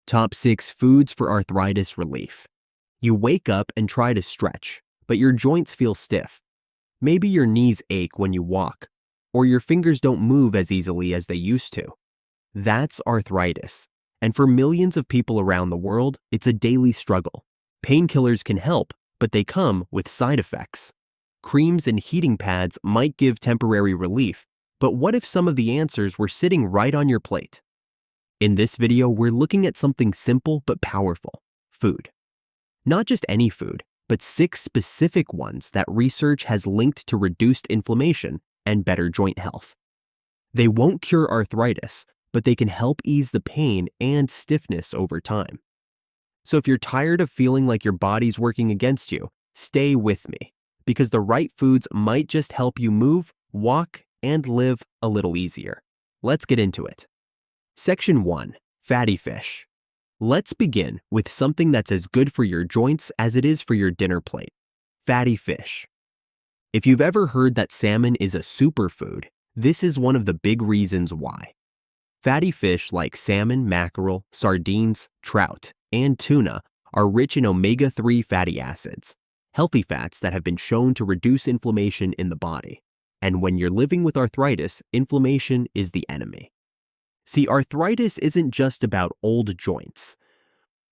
Top 6 Foods for Arthritis Relief. You wake up and try to stretch, but your joints feel stiff. Maybe your knees ache when you walk, or your fingers don't move as easily as they used to. That's arthritis, and for millions of people around the world, it's a daily struggle. Painkillers can help, but they come with side effects. Creams and heating pads might give temporary relief, but what if some of the answers were sitting right on your plate? In this video, we're looking at something simple but powerful: food. Not just any food, but 6 specific ones that research has linked to reduced inflammation and better joint health. They won't cure arthritis, but they can help ease the pain and stiffness over time. So if you're tired of feeling like your body's working against you, stay with me, because the right foods might just help you move, walk, and live a little easier. Let's get into it. Section 1. Fatty fish. Let's begin with something that's as good for your joints as it is for your dinner plate: fatty fish. If you've ever heard that salmon is a superfood, this is one of the big reasons why. Fatty fish like salmon, mackerel, sardines, trout, and tuna are rich in omega-3 fatty acids, healthy fats that have been shown to reduce inflammation in the body. And when you're living with arthritis, inflammation is the enemy. See, arthritis isn't just about old joints.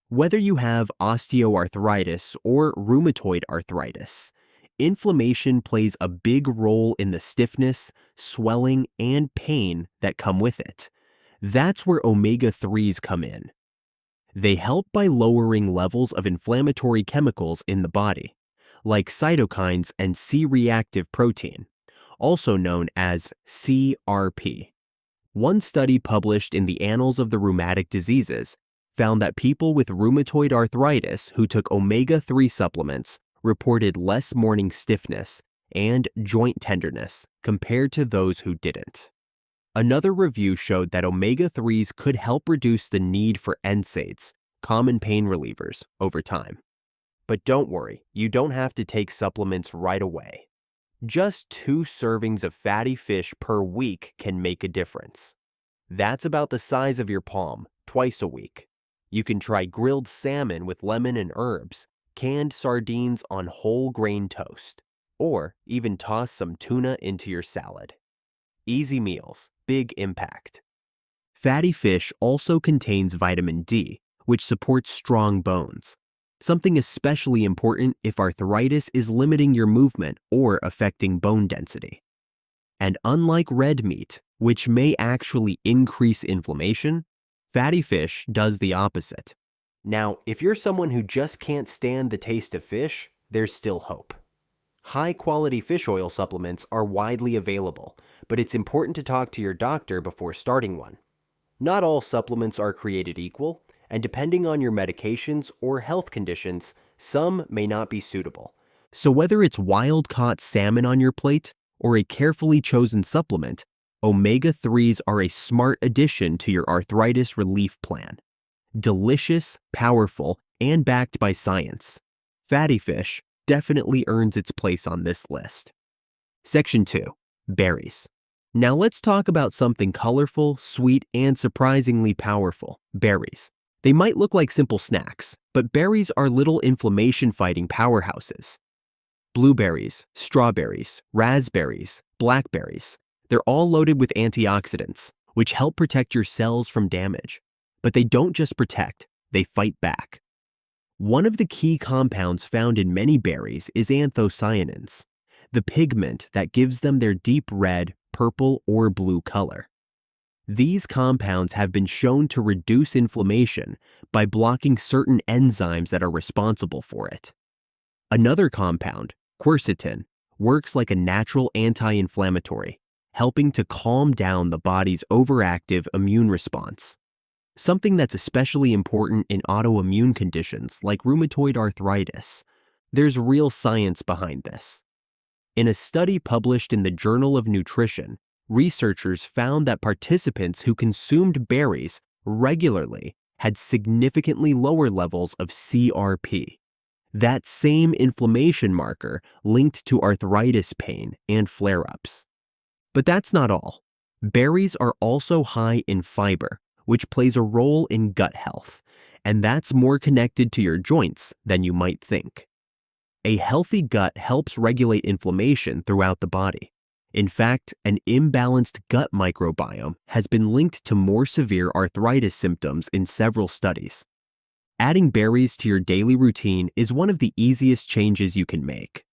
Whether you have osteoarthritis or rheumatoid arthritis, inflammation plays a big role in the stiffness, swelling, and pain that come with it. That's where omega-3s come in. They help by lowering levels of inflammatory chemicals in the body, like cytokines and C-reactive protein, also known as CRP. One study published in the Annals of the Rheumatic Diseases found that people with rheumatoid arthritis who took omega-3 supplements reported less morning stiffness and joint tenderness compared to those who didn't. Another review showed that omega-3s could help reduce the need for NSAIDs, common pain relievers, over time. But don't worry, you don't have to take supplements right away. Just 2 servings of fatty fish per week can make a difference. That's about the size of your palm, twice a week. You can try grilled salmon with lemon and herbs, canned sardines on whole grain toast, or even toss some tuna into your salad. Easy meals, big impact. Fatty fish also contains vitamin D, which supports strong bones, something especially important if arthritis is limiting your movement or affecting bone density. And unlike red meat, which may actually increase inflammation, fatty fish does the opposite. Now, if you're someone who just can't stand the taste of fish, there's still hope. High-quality fish oil supplements are widely available, but it's important to talk to your doctor before starting one. Not all supplements are created equal, and depending on your medications or health conditions, some may not be suitable. So whether it's wild-caught salmon on your plate or a carefully chosen supplement, omega-3s are a smart addition to your arthritis relief plan. Delicious, powerful, and backed by science, fatty fish definitely earns its place on this list. Section 2. Berries. Now let's talk about something colorful, sweet, and surprisingly powerful: berries. They might look like simple snacks, but berries are little inflammation-fighting powerhouses. Blueberries, strawberries, raspberries, blackberries, they're all loaded with antioxidants, which help protect your cells from damage. But they don't just protect, they fight back. One of the key compounds found in many berries is anthocyanins, the pigment that gives them their deep red, purple, or blue color. These compounds have been shown to reduce inflammation by blocking certain enzymes that are responsible for it. Another compound, quercetin, works like a natural anti-inflammatory, helping to calm down the body's overactive immune response. Something that's especially important in autoimmune conditions like rheumatoid arthritis. There's real science behind this. In a study published in the Journal of Nutrition, researchers found that participants who consumed berries regularly had significantly lower levels of CRP, that same inflammation marker linked to arthritis pain and flare-ups. But that's not all. Berries are also high in fiber, which plays a role in gut health, and that's more connected to your joints than you might think. A healthy gut helps regulate inflammation throughout the body. In fact, an imbalanced gut microbiome has been linked to more severe arthritis symptoms in several studies. Adding berries to your daily routine is one of the easiest changes you can make.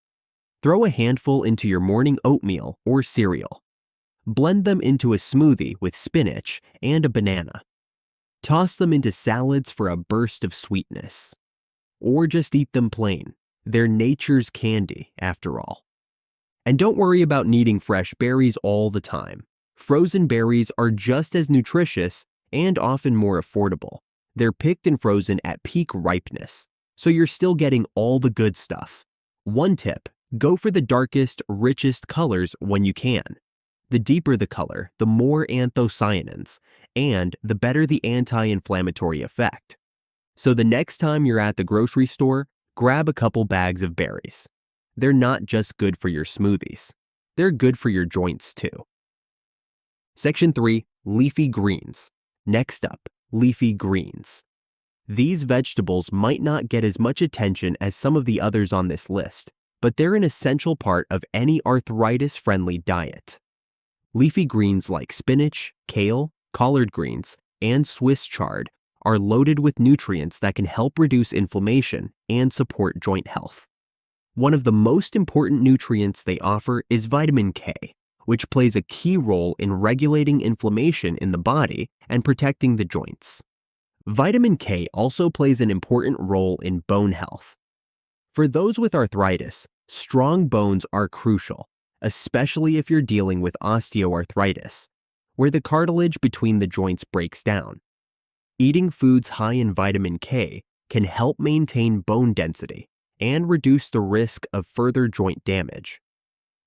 Throw a handful into your morning oatmeal or cereal. Blend them into a smoothie with spinach and a banana. Toss them into salads for a burst of sweetness. Or just eat them plain. They're nature's candy, after all. And don't worry about needing fresh berries all the time. Frozen berries are just as nutritious and often more affordable. They're picked and frozen at peak ripeness, so you're still getting all the good stuff. One tip: go for the darkest, richest colors when you can. The deeper the color, the more anthocyanins, and the better the anti-inflammatory effect. So the next time you're at the grocery store, grab a couple bags of berries. They're not just good for your smoothies. They're good for your joints too. Section 3. Leafy greens. Next up, leafy greens. These vegetables might not get as much attention as some of the others on this list, but they're an essential part of any arthritis-friendly diet. Leafy greens like spinach, kale, collard greens, and Swiss chard are loaded with nutrients that can help reduce inflammation and support joint health. One of the most important nutrients they offer is vitamin K, which plays a key role in regulating inflammation in the body and protecting the joints. Vitamin K also plays an important role in bone health. For those with arthritis, strong bones are crucial, especially if you're dealing with osteoarthritis, where the cartilage between the joints breaks down. Eating foods high in vitamin K can help maintain bone density and reduce the risk of further joint damage.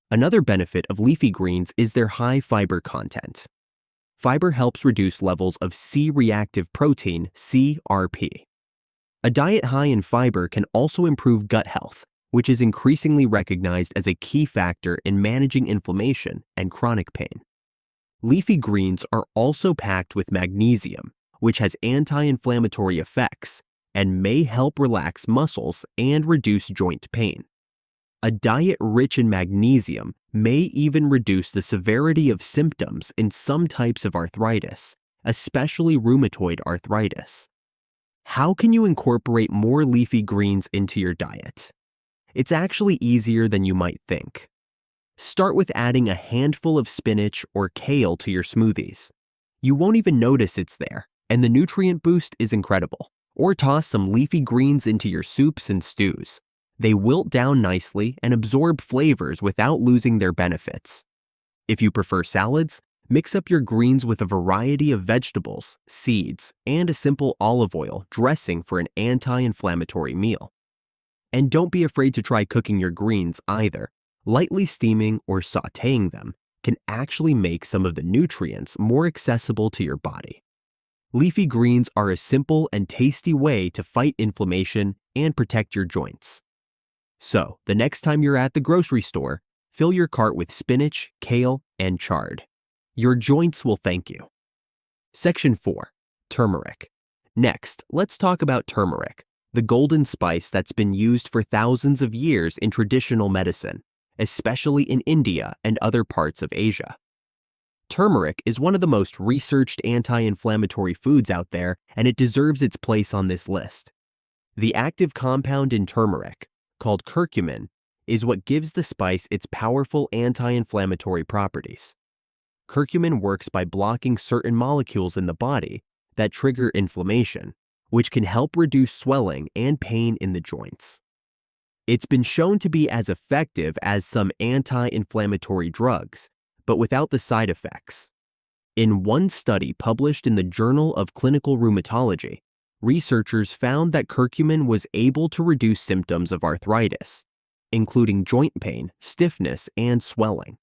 Another benefit of leafy greens is their high fiber content. Fiber helps reduce levels of C-reactive protein, CRP. A diet high in fiber can also improve gut health, which is increasingly recognized as a key factor in managing inflammation and chronic pain. Leafy greens are also packed with magnesium, which has anti-inflammatory effects and may help relax muscles and reduce joint pain. A diet rich in magnesium may even reduce the severity of symptoms in some types of arthritis, especially rheumatoid arthritis. How can you incorporate more leafy greens into your diet? It's actually easier than you might think. Start with adding a handful of spinach or kale to your smoothies. You won't even notice it's there, and the nutrient boost is incredible. Or toss some leafy greens into your soups and stews. They wilt down nicely and absorb flavors without losing their benefits. If you prefer salads, mix up your greens with a variety of vegetables, seeds, and a simple olive oil dressing for an anti-inflammatory meal. And don't be afraid to try cooking your greens either. Lightly steaming or sautéing them can actually make some of the nutrients more accessible to your body. Leafy greens are a simple and tasty way to fight inflammation and protect your joints. So, the next time you're at the grocery store, fill your cart with spinach, kale, and chard. Your joints will thank you. Section 4. Turmeric. Next, let's talk about turmeric, the golden spice that's been used for thousands of years in traditional medicine, especially in India and other parts of Asia. Turmeric is one of the most researched anti-inflammatory foods out there, and it deserves its place on this list. The active compound in turmeric, called curcumin, is what gives the spice its powerful anti-inflammatory properties. Curcumin works by blocking certain molecules in the body that trigger inflammation, which can help reduce swelling and pain in the joints. It's been shown to be as effective as some anti-inflammatory drugs, but without the side effects. In one study published in the Journal of Clinical Rheumatology, researchers found that curcumin was able to reduce symptoms of arthritis, including joint pain, stiffness, and swelling.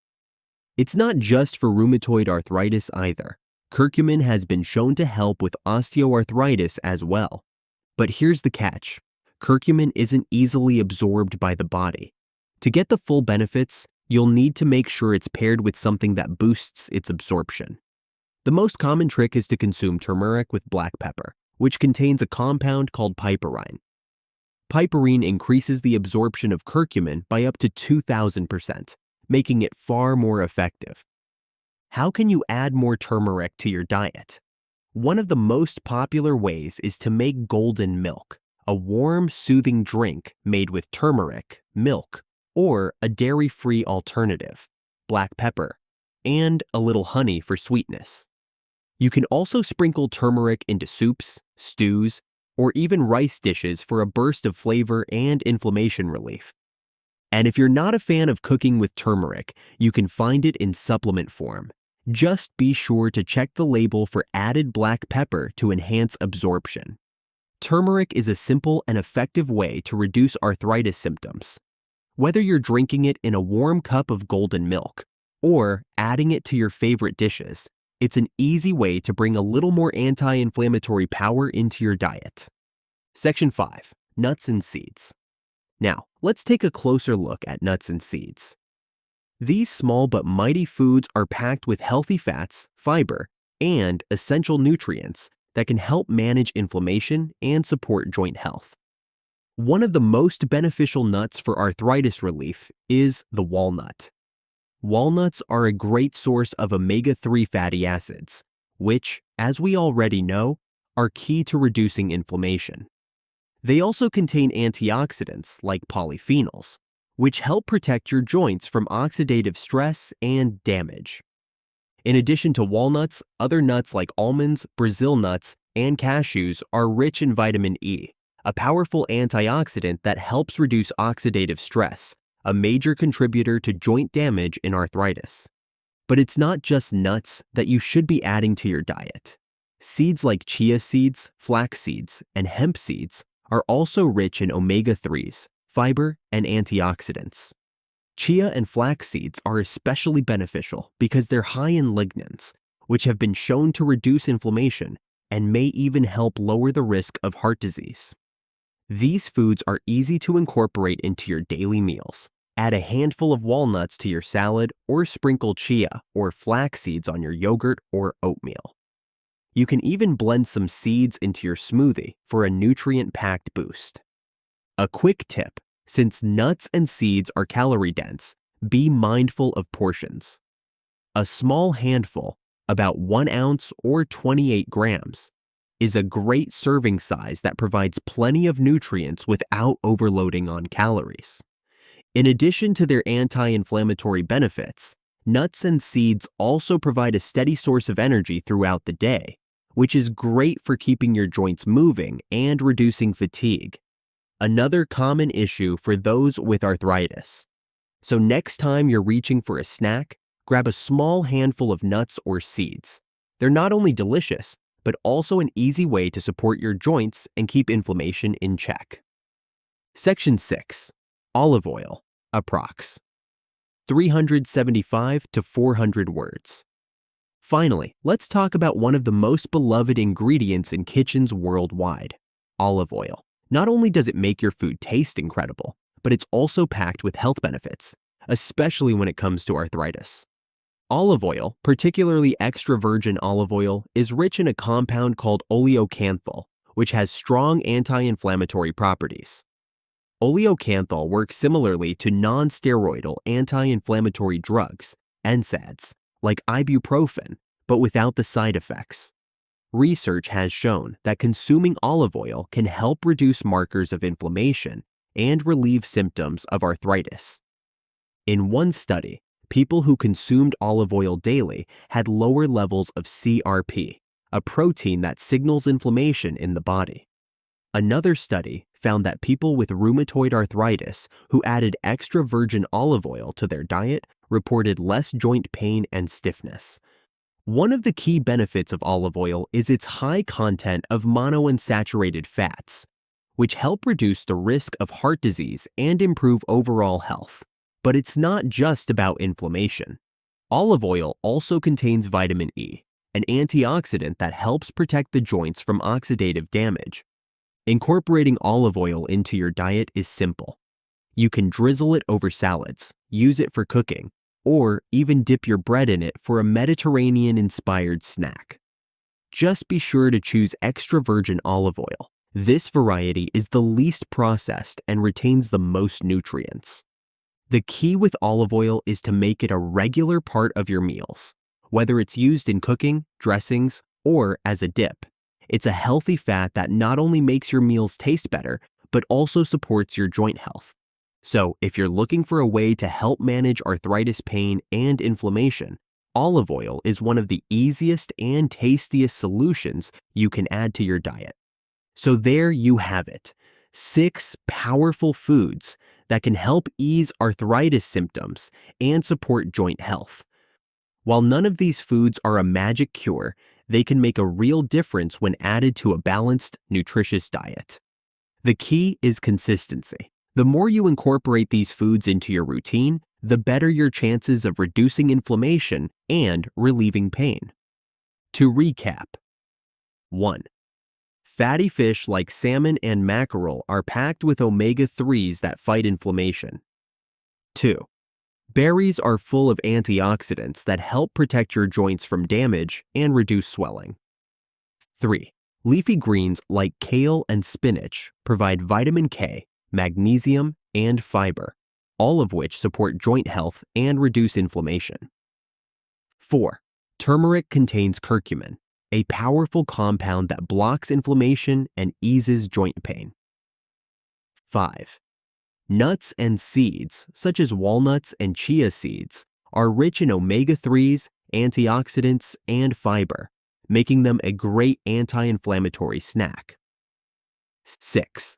It's not just for rheumatoid arthritis either. Curcumin has been shown to help with osteoarthritis as well. But here's the catch. Curcumin isn't easily absorbed by the body. To get the full benefits, you'll need to make sure it's paired with something that boosts its absorption. The most common trick is to consume turmeric with black pepper, which contains a compound called piperine. Piperine increases the absorption of curcumin by up to 2,000%, making it far more effective. How can you add more turmeric to your diet? One of the most popular ways is to make golden milk, a warm, soothing drink made with turmeric, milk, or a dairy-free alternative, black pepper, and a little honey for sweetness. You can also sprinkle turmeric into soups, stews, or even rice dishes for a burst of flavor and inflammation relief. And if you're not a fan of cooking with turmeric, you can find it in supplement form. Just be sure to check the label for added black pepper to enhance absorption. Turmeric is a simple and effective way to reduce arthritis symptoms. Whether you're drinking it in a warm cup of golden milk or adding it to your favorite dishes, it's an easy way to bring a little more anti-inflammatory power into your diet. Section 5. Nuts and seeds. Now, let's take a closer look at nuts and seeds. These small but mighty foods are packed with healthy fats, fiber, and essential nutrients that can help manage inflammation and support joint health. One of the most beneficial nuts for arthritis relief is the walnut. Walnuts are a great source of omega-3 fatty acids, which, as we already know, are key to reducing inflammation. They also contain antioxidants like polyphenols, which help protect your joints from oxidative stress and damage. In addition to walnuts, other nuts like almonds, Brazil nuts, and cashews are rich in vitamin E, a powerful antioxidant that helps reduce oxidative stress, a major contributor to joint damage in arthritis. But it's not just nuts that you should be adding to your diet. Seeds like chia seeds, flax seeds, and hemp seeds are also rich in omega-3s, fiber, and antioxidants. Chia and flax seeds are especially beneficial because they're high in lignans, which have been shown to reduce inflammation and may even help lower the risk of heart disease. These foods are easy to incorporate into your daily meals. Add a handful of walnuts to your salad or sprinkle chia or flax seeds on your yogurt or oatmeal. You can even blend some seeds into your smoothie for a nutrient-packed boost. A quick tip: since nuts and seeds are calorie-dense, be mindful of portions. A small handful, about 1 ounce or 28 grams, is a great serving size that provides plenty of nutrients without overloading on calories. In addition to their anti-inflammatory benefits, nuts and seeds also provide a steady source of energy throughout the day, which is great for keeping your joints moving and reducing fatigue. Another common issue for those with arthritis. So next time you're reaching for a snack, grab a small handful of nuts or seeds. They're not only delicious, but also an easy way to support your joints and keep inflammation in check. Section 6. Olive oil, approx. 375 to 400 words. Finally, let's talk about one of the most beloved ingredients in kitchens worldwide, olive oil. Not only does it make your food taste incredible, but it's also packed with health benefits, especially when it comes to arthritis. Olive oil, particularly extra virgin olive oil, is rich in a compound called oleocanthal, which has strong anti-inflammatory properties. Oleocanthal works similarly to non-steroidal anti-inflammatory drugs, NSAIDs, like ibuprofen, but without the side effects. Research has shown that consuming olive oil can help reduce markers of inflammation and relieve symptoms of arthritis. In one study, people who consumed olive oil daily had lower levels of CRP, a protein that signals inflammation in the body. Another study found that people with rheumatoid arthritis who added extra virgin olive oil to their diet reported less joint pain and stiffness. One of the key benefits of olive oil is its high content of monounsaturated fats, which help reduce the risk of heart disease and improve overall health. But it's not just about inflammation. Olive oil also contains vitamin E, an antioxidant that helps protect the joints from oxidative damage. Incorporating olive oil into your diet is simple. You can drizzle it over salads, use it for cooking, or even dip your bread in it for a Mediterranean-inspired snack. Just be sure to choose extra virgin olive oil. This variety is the least processed and retains the most nutrients. The key with olive oil is to make it a regular part of your meals, whether it's used in cooking, dressings, or as a dip. It's a healthy fat that not only makes your meals taste better, but also supports your joint health. So, if you're looking for a way to help manage arthritis pain and inflammation, olive oil is one of the easiest and tastiest solutions you can add to your diet. So there you have it, 6 powerful foods that can help ease arthritis symptoms and support joint health. While none of these foods are a magic cure, they can make a real difference when added to a balanced, nutritious diet. The key is consistency. The more you incorporate these foods into your routine, the better your chances of reducing inflammation and relieving pain. To recap: 1. Fatty fish like salmon and mackerel are packed with omega-3s that fight inflammation. 2. Berries are full of antioxidants that help protect your joints from damage and reduce swelling. 3. Leafy greens like kale and spinach provide vitamin K, magnesium, and fiber, all of which support joint health and reduce inflammation. 4. Turmeric contains curcumin, a powerful compound that blocks inflammation and eases joint pain. 5. Nuts and seeds, such as walnuts and chia seeds, are rich in omega-3s, antioxidants, and fiber, making them a great anti-inflammatory snack. 6.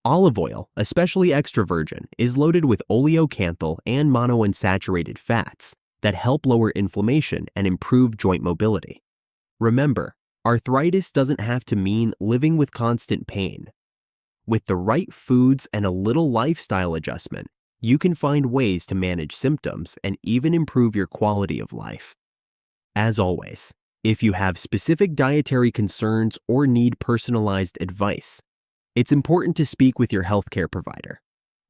Olive oil, especially extra virgin, is loaded with oleocanthal and monounsaturated fats that help lower inflammation and improve joint mobility. Remember, arthritis doesn't have to mean living with constant pain. With the right foods and a little lifestyle adjustment, you can find ways to manage symptoms and even improve your quality of life. As always, if you have specific dietary concerns or need personalized advice, it's important to speak with your healthcare provider.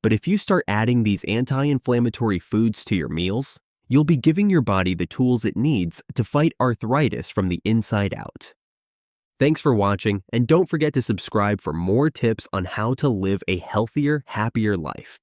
But if you start adding these anti-inflammatory foods to your meals, you'll be giving your body the tools it needs to fight arthritis from the inside out. Thanks for watching, and don't forget to subscribe for more tips on how to live a healthier, happier life.